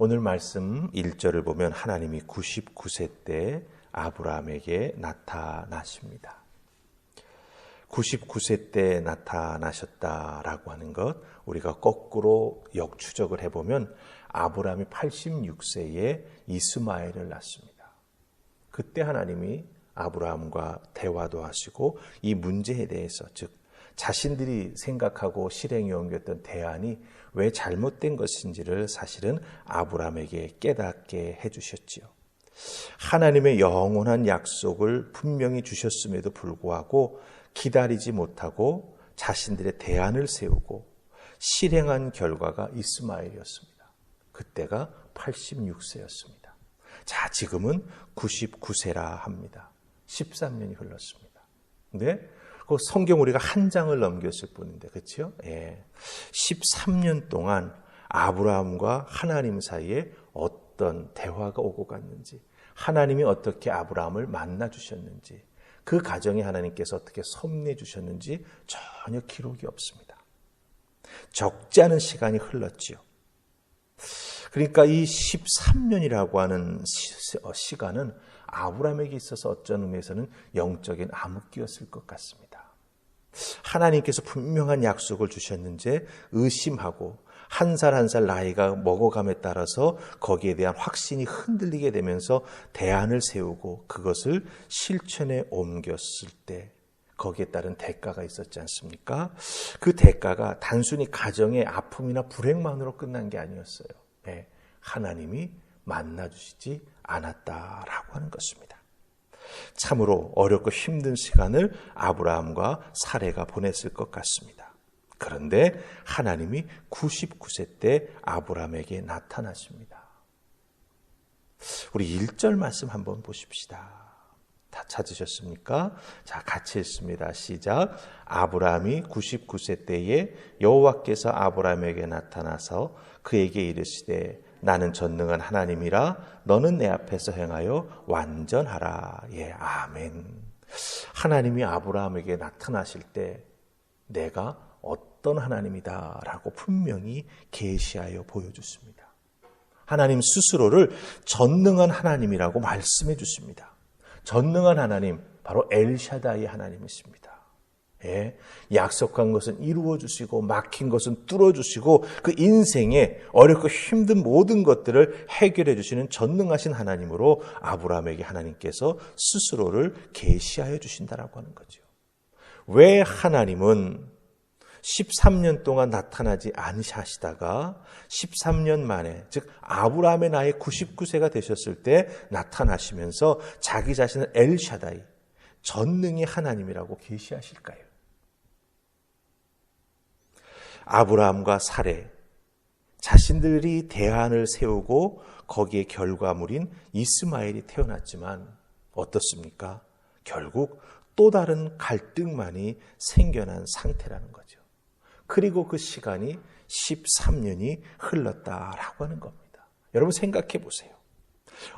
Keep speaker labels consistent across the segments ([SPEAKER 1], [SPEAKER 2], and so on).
[SPEAKER 1] 오늘 말씀 1절을 보면 하나님이 99세 때 아브라함에게 나타나십니다. 99세 때 나타나셨다라고 하는 것, 우리가 거꾸로 역추적을 해보면 아브라함이 86세에 이스마엘을 낳습니다. 그때 하나님이 아브라함과 대화도 하시고 이 문제에 대해서, 즉 자신들이 생각하고 실행에 옮겼던 대안이 왜 잘못된 것인지를 사실은 아브라함에게 깨닫게 해주셨지요. 하나님의 영원한 약속을 분명히 주셨음에도 불구하고 기다리지 못하고 자신들의 대안을 세우고 실행한 결과가 이스마엘이었습니다. 그때가 86세였습니다. 자, 지금은 99세라 합니다. 13년이 흘렀습니다. 근데 그 성경 우리가 한 장을 넘겼을 뿐인데, 그렇죠? 예. 13년 동안 아브라함과 하나님 사이에 어떤 대화가 오고 갔는지, 하나님이 어떻게 아브라함을 만나 주셨는지, 그 가정에 하나님께서 어떻게 섭리해 주셨는지 전혀 기록이 없습니다. 적지 않은 시간이 흘렀지요. 그러니까 이 13년이라고 하는 시간은 아브라함에게 있어서 어쩐 의미에서는 영적인 암흑기였을 것 같습니다. 하나님께서 분명한 약속을 주셨는지 의심하고 한 살 한 살 나이가 먹어감에 따라서 거기에 대한 확신이 흔들리게 되면서 대안을 세우고 그것을 실천에 옮겼을 때 거기에 따른 대가가 있었지 않습니까? 그 대가가 단순히 가정의 아픔이나 불행만으로 끝난 게 아니었어요. 네, 하나님이 만나주시지 않았다라고 하는 것입니다. 참으로 어렵고 힘든 시간을 아브라함과 사레가 보냈을 것 같습니다. 그런데 하나님이 99세 때 아브라함에게 나타나십니다. 우리 1절 말씀 한번 보십시다. 다 찾으셨습니까? 자, 같이 읽습니다. 시작. 아브라함이 99세 때에 여호와께서 아브라함에게 나타나서 그에게 이르시되 나는 전능한 하나님이라 너는 내 앞에서 행하여 완전하라. 예, 아멘. 하나님이 아브라함에게 나타나실 때 내가 어떤 하나님이다라고 분명히 계시하여 보여주십니다. 하나님 스스로를 전능한 하나님이라고 말씀해 주십니다. 전능한 하나님, 바로 엘샤다이 하나님이십니다. 예, 약속한 것은 이루어 주시고 막힌 것은 뚫어 주시고 그 인생에 어렵고 힘든 모든 것들을 해결해 주시는 전능하신 하나님으로 아브라함에게 하나님께서 스스로를 계시하여 주신다라고 하는 거죠. 왜 하나님은 13년 동안 나타나지 않으시다가 13년 만에, 즉 아브라함의 나이 99세가 되셨을 때 나타나시면서 자기 자신을 엘샤다이, 전능의 하나님이라고 계시하실까요? 아브라함과 사레, 자신들이 대안을 세우고 거기에 결과물인 이스마엘이 태어났지만 어떻습니까? 결국 또 다른 갈등만이 생겨난 상태라는 거죠. 그리고 그 시간이 13년이 흘렀다라고 하는 겁니다. 여러분 생각해 보세요.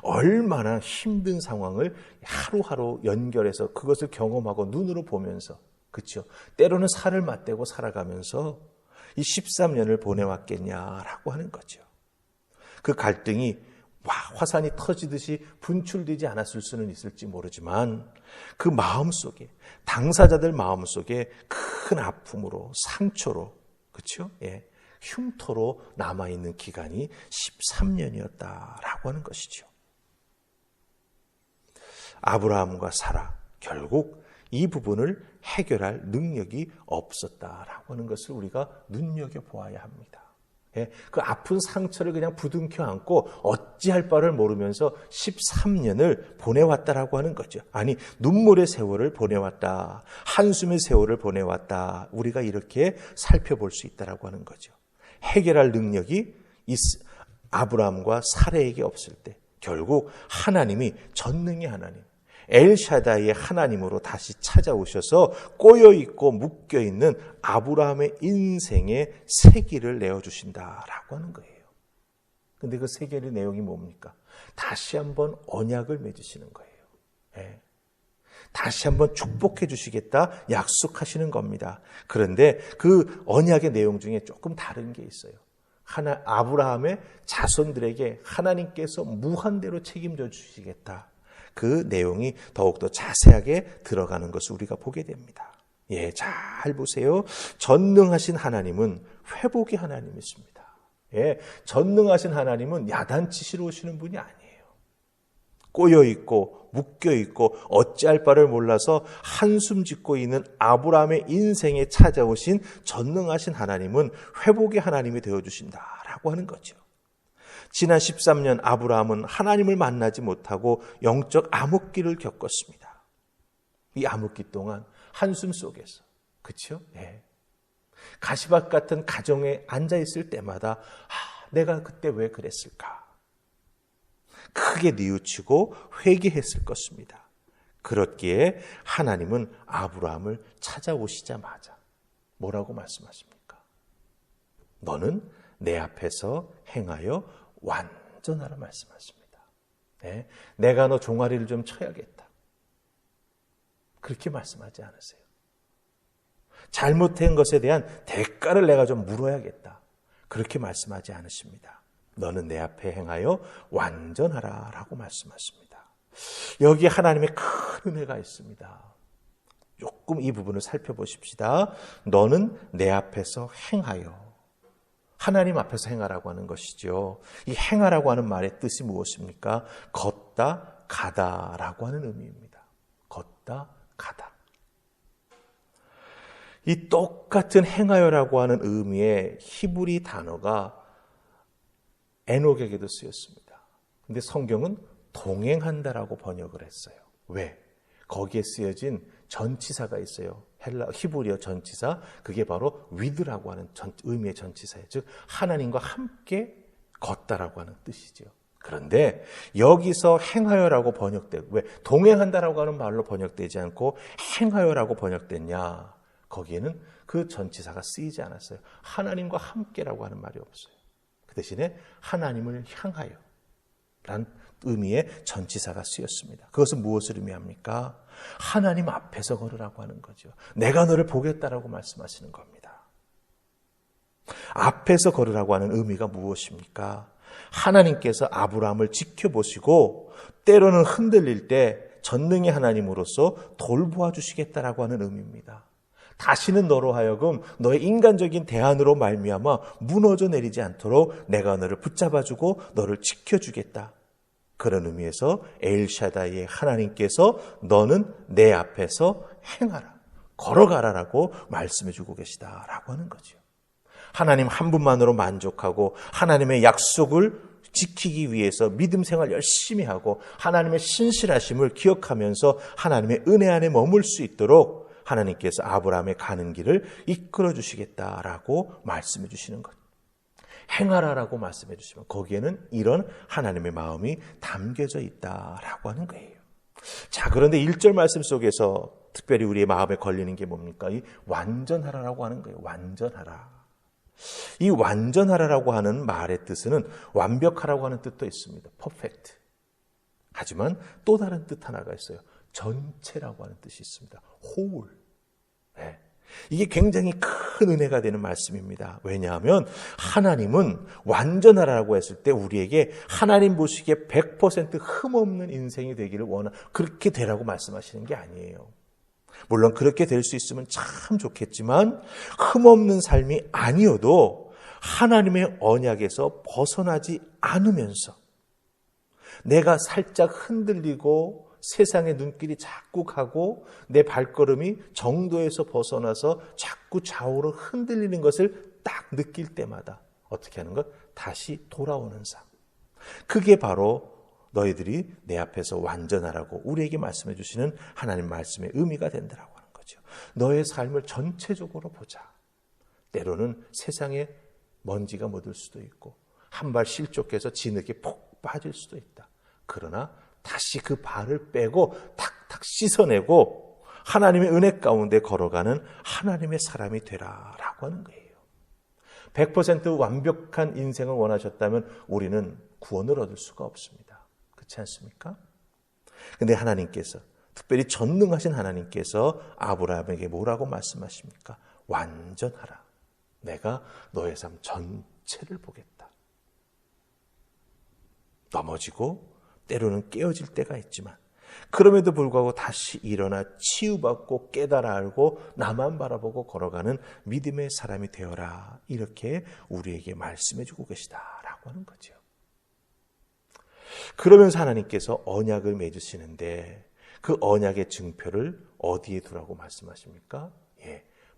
[SPEAKER 1] 얼마나 힘든 상황을 하루하루 연결해서 그것을 경험하고 눈으로 보면서, 그렇죠? 때로는 살을 맞대고 살아가면서 이 13년을 보내왔겠냐라고 하는 거죠. 그 갈등이 화산이 터지듯이 분출되지 않았을 수는 있을지 모르지만 그 마음속에, 당사자들 마음속에 큰 아픔으로, 상처로, 그렇죠? 예, 흉터로 남아있는 기간이 13년이었다라고 하는 것이죠. 아브라함과 사라, 결국 이 부분을 해결할 능력이 없었다라고 하는 것을 우리가 눈여겨보아야 합니다. 예, 그 아픈 상처를 그냥 부둥켜 안고 어찌할 바를 모르면서 13년을 보내왔다라고 하는 거죠. 아니, 눈물의 세월을 보내왔다, 한숨의 세월을 보내왔다, 우리가 이렇게 살펴볼 수 있다라고 하는 거죠. 해결할 능력이 아브라함과 사레에게 없을 때 결국 하나님이, 전능의 하나님, 엘샤다이의 하나님으로 다시 찾아오셔서 꼬여있고 묶여있는 아브라함의 인생에 세기를 내어주신다라고 하는 거예요. 근데 그 세계의 내용이 뭡니까? 다시 한번 언약을 맺으시는 거예요. 예. 다시 한번 축복해 주시겠다 약속하시는 겁니다. 그런데 그 언약의 내용 중에 조금 다른 게 있어요. 아브라함의 자손들에게 하나님께서 무한대로 책임져 주시겠다. 그 내용이 더욱더 자세하게 들어가는 것을 우리가 보게 됩니다. 예, 잘 보세요. 전능하신 하나님은 회복의 하나님이십니다. 예, 전능하신 하나님은 야단치시러 오시는 분이 아니에요. 꼬여있고 묶여있고 어찌할 바를 몰라서 한숨 짓고 있는 아브라함의 인생에 찾아오신 전능하신 하나님은 회복의 하나님이 되어주신다라고 하는 거죠. 지난 13년 아브라함은 하나님을 만나지 못하고 영적 암흑기를 겪었습니다. 이 암흑기 동안 한숨 속에서, 그렇죠? 예. 가시밭 같은 가정에 앉아있을 때마다 내가 그때 왜 그랬을까? 크게 뉘우치고 회개했을 것입니다. 그렇기에 하나님은 아브라함을 찾아오시자마자 뭐라고 말씀하십니까? 너는 내 앞에서 행하여 완전하라 말씀하십니다. 네? 내가 너 종아리를 좀 쳐야겠다. 그렇게 말씀하지 않으세요. 잘못한 것에 대한 대가를 내가 좀 물어야겠다. 그렇게 말씀하지 않으십니다. 너는 내 앞에 행하여 완전하라 라고 말씀하십니다. 여기에 하나님의 큰 은혜가 있습니다. 조금 이 부분을 살펴보십시다. 너는 내 앞에서 행하여. 하나님 앞에서 행하라고 하는 것이죠. 이 행하라고 하는 말의 뜻이 무엇입니까? 걷다, 가다라고 하는 의미입니다. 걷다, 가다. 이 똑같은 행하여라고 하는 의미의 히브리 단어가 에녹에게도 쓰였습니다. 근데 성경은 동행한다라고 번역을 했어요. 왜? 거기에 쓰여진 전치사가 있어요. 히브리어 전치사, 그게 바로 with라고 하는 의미의 전치사예요. 즉 하나님과 함께 걷다라고 하는 뜻이죠. 그런데 여기서 행하여라고 번역되고, 왜 동행한다라고 하는 말로 번역되지 않고 행하여라고 번역됐냐? 거기에는 그 전치사가 쓰이지 않았어요. 하나님과 함께라고 하는 말이 없어요. 그 대신에 하나님을 향하여 라는 의미의 전치사가 쓰였습니다. 그것은 무엇을 의미합니까? 하나님 앞에서 걸으라고 하는 거죠. 내가 너를 보겠다라고 말씀하시는 겁니다. 앞에서 걸으라고 하는 의미가 무엇입니까? 하나님께서 아브라함을 지켜보시고 때로는 흔들릴 때 전능의 하나님으로서 돌보아 주시겠다라고 하는 의미입니다. 다시는 너로 하여금 너의 인간적인 대안으로 말미암아 무너져 내리지 않도록 내가 너를 붙잡아주고 너를 지켜주겠다. 그런 의미에서 엘샤다이의 하나님께서 너는 내 앞에서 행하라, 걸어가라라고 말씀해주고 계시다라고 하는 거죠. 하나님 한 분만으로 만족하고 하나님의 약속을 지키기 위해서 믿음 생활 열심히 하고 하나님의 신실하심을 기억하면서 하나님의 은혜 안에 머물 수 있도록 하나님께서 아브라함의 가는 길을 이끌어 주시겠다라고 말씀해 주시는 것. 행하라라고 말씀해 주시면 거기에는 이런 하나님의 마음이 담겨져 있다라고 하는 거예요. 자, 그런데 1절 말씀 속에서 특별히 우리의 마음에 걸리는 게 뭡니까? 이 완전하라라고 하는 거예요. 완전하라. 이 완전하라라고 하는 말의 뜻은 완벽하라고 하는 뜻도 있습니다. perfect. 하지만 또 다른 뜻 하나가 있어요. 전체라고 하는 뜻이 있습니다. whole. 네. 이게 굉장히 큰 은혜가 되는 말씀입니다. 왜냐하면 하나님은 완전하라고 했을 때 우리에게 하나님 보시기에 100% 흠없는 인생이 되기를 그렇게 되라고 말씀하시는 게 아니에요. 물론 그렇게 될 수 있으면 참 좋겠지만 흠없는 삶이 아니어도 하나님의 언약에서 벗어나지 않으면서 내가 살짝 흔들리고 세상의 눈길이 자꾸 가고 내 발걸음이 정도에서 벗어나서 자꾸 좌우로 흔들리는 것을 딱 느낄 때마다 어떻게 하는 것? 다시 돌아오는 삶. 그게 바로 너희들이 내 앞에서 완전하라고 우리에게 말씀해 주시는 하나님 말씀의 의미가 된다라고 하는 거죠. 너의 삶을 전체적으로 보자. 때로는 세상에 먼지가 묻을 수도 있고 한 발 실족해서 진흙에 폭 빠질 수도 있다. 그러나 다시 그 발을 빼고 탁탁 씻어내고 하나님의 은혜 가운데 걸어가는 하나님의 사람이 되라라고 하는 거예요. 100% 완벽한 인생을 원하셨다면 우리는 구원을 얻을 수가 없습니다. 그렇지 않습니까? 그런데 하나님께서, 특별히 전능하신 하나님께서 아브라함에게 뭐라고 말씀하십니까? 완전하라. 내가 너의 삶 본체를 보겠다. 넘어지고 때로는 깨어질 때가 있지만 그럼에도 불구하고 다시 일어나 치유받고 깨달아 알고 나만 바라보고 걸어가는 믿음의 사람이 되어라. 이렇게 우리에게 말씀해 주고 계시다라고 하는 거죠. 그러면서 하나님께서 언약을 맺으시는데 그 언약의 증표를 어디에 두라고 말씀하십니까?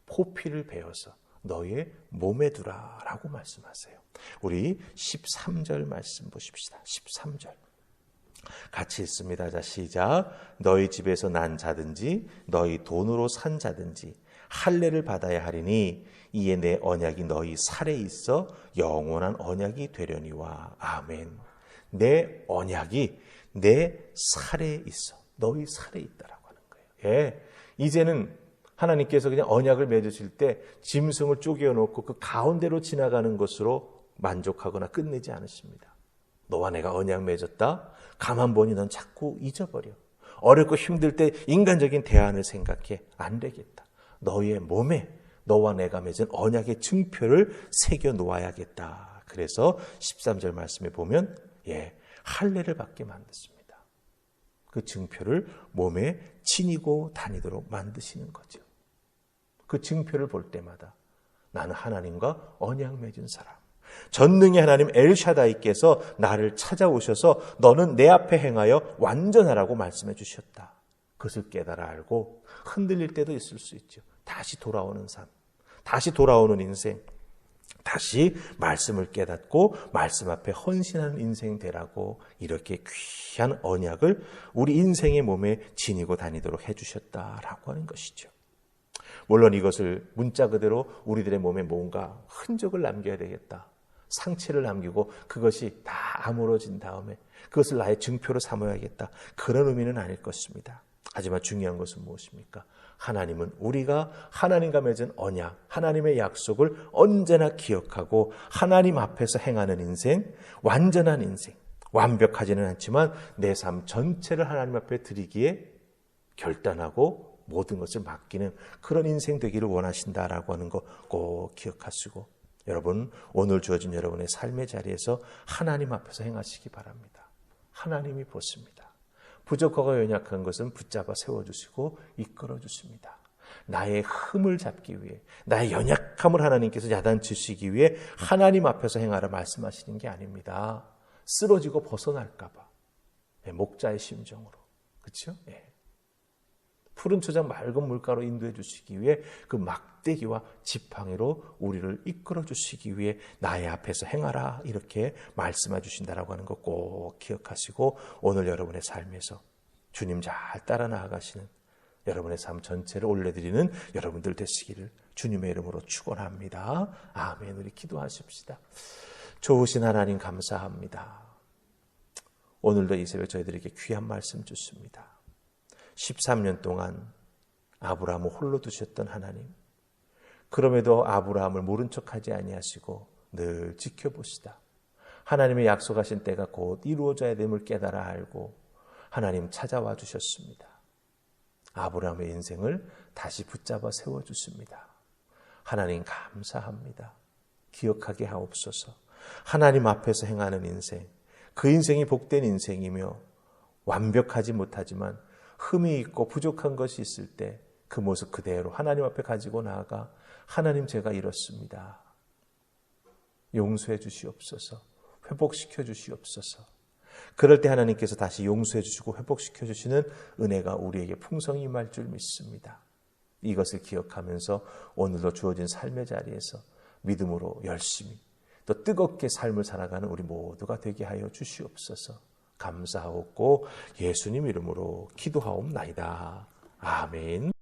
[SPEAKER 1] 포피를 베어서 너의 몸에 두라라고 말씀하세요. 우리 13절 말씀 보십시다. 13절. 같이 읽습니다. 자, 시작. 너희 집에서 난 자든지 너희 돈으로 산 자든지 할례를 받아야 하리니 이에 내 언약이 너희 살에 있어 영원한 언약이 되려니와. 아멘. 내 언약이 내 살에 있어. 너희 살에 있다라고 하는 거예요. 이제는 하나님께서 그냥 언약을 맺으실 때 짐승을 쪼개어 놓고 그 가운데로 지나가는 것으로 만족하거나 끝내지 않으십니다. 너와 내가 언약 맺었다. 가만 보니 넌 자꾸 잊어버려. 어렵고 힘들 때 인간적인 대안을 생각해. 안 되겠다. 너의 몸에 너와 내가 맺은 언약의 증표를 새겨 놓아야겠다. 그래서 13절 말씀에 보면 할례를 받게 만드십니다. 그 증표를 몸에 지니고 다니도록 만드시는 거죠. 그 증표를 볼 때마다 나는 하나님과 언약 맺은 사람. 전능의 하나님 엘샤다이께서 나를 찾아오셔서 너는 내 앞에 행하여 완전하라고 말씀해 주셨다. 그것을 깨달아 알고 흔들릴 때도 있을 수 있죠. 다시 돌아오는 삶, 다시 돌아오는 인생, 다시 말씀을 깨닫고 말씀 앞에 헌신하는 인생 되라고 이렇게 귀한 언약을 우리 인생의 몸에 지니고 다니도록 해주셨다라고 하는 것이죠. 물론 이것을 문자 그대로 우리들의 몸에 뭔가 흔적을 남겨야 되겠다. 상처를 남기고 그것이 다 아물어진 다음에 그것을 나의 증표로 삼아야겠다. 그런 의미는 아닐 것입니다. 하지만 중요한 것은 무엇입니까? 하나님은 우리가 하나님과 맺은 언약, 하나님의 약속을 언제나 기억하고 하나님 앞에서 행하는 인생, 완전한 인생, 완벽하지는 않지만 내 삶 전체를 하나님 앞에 드리기에 결단하고 모든 것을 맡기는 그런 인생 되기를 원하신다라고 하는 거 꼭 기억하시고 여러분 오늘 주어진 여러분의 삶의 자리에서 하나님 앞에서 행하시기 바랍니다. 하나님이 보십니다. 부족하고 연약한 것은 붙잡아 세워주시고 이끌어주십니다. 나의 흠을 잡기 위해 나의 연약함을 하나님께서 야단치시기 위해 하나님 앞에서 행하라 말씀하시는 게 아닙니다. 쓰러지고 벗어날까 봐. 목자의 심정으로. 그렇죠? 푸른 초장 맑은 물가로 인도해 주시기 위해 그 막대기와 지팡이로 우리를 이끌어 주시기 위해 나의 앞에서 행하라 이렇게 말씀해 주신다라고 하는 거 꼭 기억하시고 오늘 여러분의 삶에서 주님 잘 따라 나아가시는 여러분의 삶 전체를 올려드리는 여러분들 되시기를 주님의 이름으로 축원합니다. 아멘. 우리 기도하십시다. 좋으신 하나님 감사합니다. 오늘도 이 새벽 저희들에게 귀한 말씀 주십니다. 13년 동안 아브라함을 홀로 두셨던 하나님, 그럼에도 아브라함을 모른 척하지 아니하시고 늘 지켜보시다. 하나님의 약속하신 때가 곧 이루어져야 됨을 깨달아 알고 하나님 찾아와 주셨습니다. 아브라함의 인생을 다시 붙잡아 세워주십니다. 하나님 감사합니다. 기억하게 하옵소서. 하나님 앞에서 행하는 인생, 그 인생이 복된 인생이며 완벽하지 못하지만 흠이 있고 부족한 것이 있을 때 그 모습 그대로 하나님 앞에 가지고 나아가 하나님 제가 이렇습니다. 용서해 주시옵소서. 회복시켜 주시옵소서. 그럴 때 하나님께서 다시 용서해 주시고 회복시켜 주시는 은혜가 우리에게 풍성히 임할 줄 믿습니다. 이것을 기억하면서 오늘도 주어진 삶의 자리에서 믿음으로 열심히 또 뜨겁게 삶을 살아가는 우리 모두가 되게 하여 주시옵소서. 감사하옵고 예수님 이름으로 기도하옵나이다. 아멘.